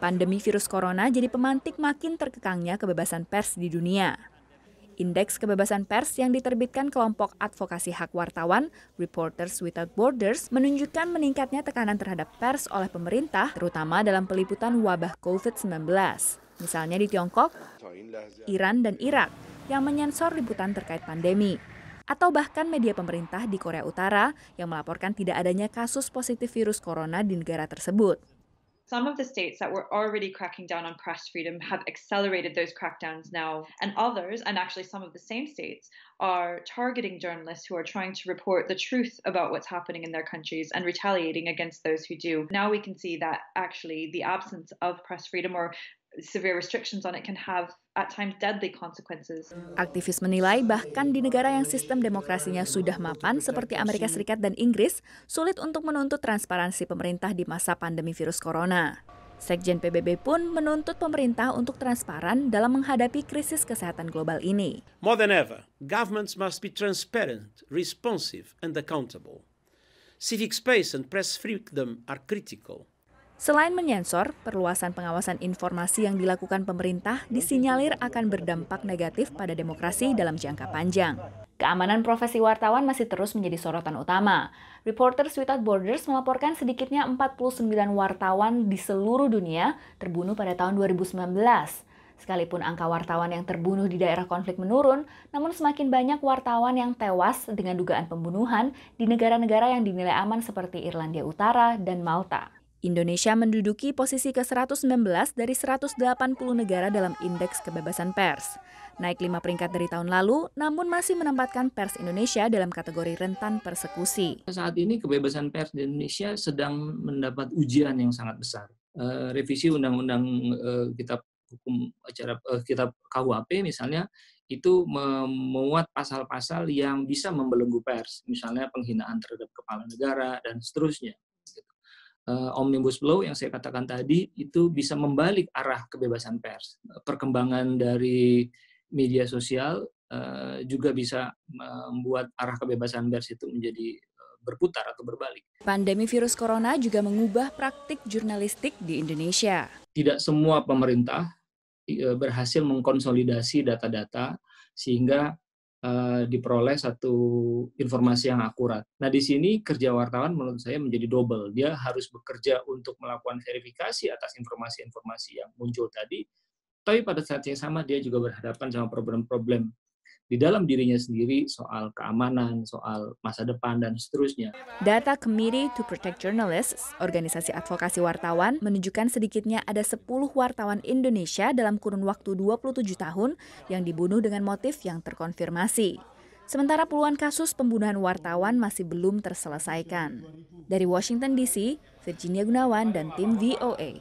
Pandemi virus corona jadi pemantik makin terkekangnya kebebasan pers di dunia. Indeks kebebasan pers yang diterbitkan kelompok advokasi hak wartawan, Reporters Without Borders, menunjukkan meningkatnya tekanan terhadap pers oleh pemerintah, terutama dalam peliputan wabah COVID-19. Misalnya di Tiongkok, Iran, dan Irak, yang menyensor liputan terkait pandemi. Atau bahkan media pemerintah di Korea Utara yang melaporkan tidak adanya kasus positif virus corona di negara tersebut. Some of the states that were already cracking down on press freedom have accelerated those crackdowns now, and others, and actually some of the same states, are targeting journalists who are trying to report the truth about what's happening in their countries and retaliating against those who do. Now we can see that actually the absence of press freedom or severe restrictions on it can have at times deadly consequences. Aktivis menilai bahkan di negara yang sistem demokrasinya sudah mapan seperti Amerika Serikat dan Inggris, sulit untuk menuntut transparansi pemerintah di masa pandemi virus corona. Sekjen PBB pun menuntut pemerintah untuk transparan dalam menghadapi krisis kesehatan global ini. More than ever, governments must be transparent, responsive, and accountable. Civic space and press freedom are critical. Selain menyensor, perluasan pengawasan informasi yang dilakukan pemerintah disinyalir akan berdampak negatif pada demokrasi dalam jangka panjang. Keamanan profesi wartawan masih terus menjadi sorotan utama. Reporters Without Borders melaporkan sedikitnya 49 wartawan di seluruh dunia terbunuh pada tahun 2019. Sekalipun angka wartawan yang terbunuh di daerah konflik menurun, namun semakin banyak wartawan yang tewas dengan dugaan pembunuhan di negara-negara yang dinilai aman seperti Irlandia Utara dan Malta. Indonesia menduduki posisi ke-119 dari 180 negara dalam Indeks Kebebasan Pers. Naik 5 peringkat dari tahun lalu, namun masih menempatkan pers Indonesia dalam kategori rentan persekusi. Saat ini kebebasan pers di Indonesia sedang mendapat ujian yang sangat besar. Revisi Undang-Undang Kitab Hukum Acara Kitab KUHP misalnya, itu memuat pasal-pasal yang bisa membelenggu pers, misalnya penghinaan terhadap kepala negara dan seterusnya. Omnibus Law yang saya katakan tadi itu bisa membalik arah kebebasan pers. Perkembangan dari media sosial juga bisa membuat arah kebebasan pers itu menjadi berputar atau berbalik. Pandemi virus corona juga mengubah praktik jurnalistik di Indonesia. Tidak semua pemerintah berhasil mengkonsolidasi data-data sehingga diperoleh satu informasi yang akurat. Nah, di sini kerja wartawan menurut saya menjadi double. Dia harus bekerja untuk melakukan verifikasi atas informasi-informasi yang muncul tadi, tapi pada saat yang sama dia juga berhadapan sama problem-problem di dalam dirinya sendiri soal keamanan, soal masa depan, dan seterusnya. Data Committee to Protect Journalists, organisasi advokasi wartawan, menunjukkan sedikitnya ada 10 wartawan Indonesia dalam kurun waktu 27 tahun yang dibunuh dengan motif yang terkonfirmasi. Sementara puluhan kasus pembunuhan wartawan masih belum terselesaikan. Dari Washington DC, Virginia Gunawan dan tim VOA.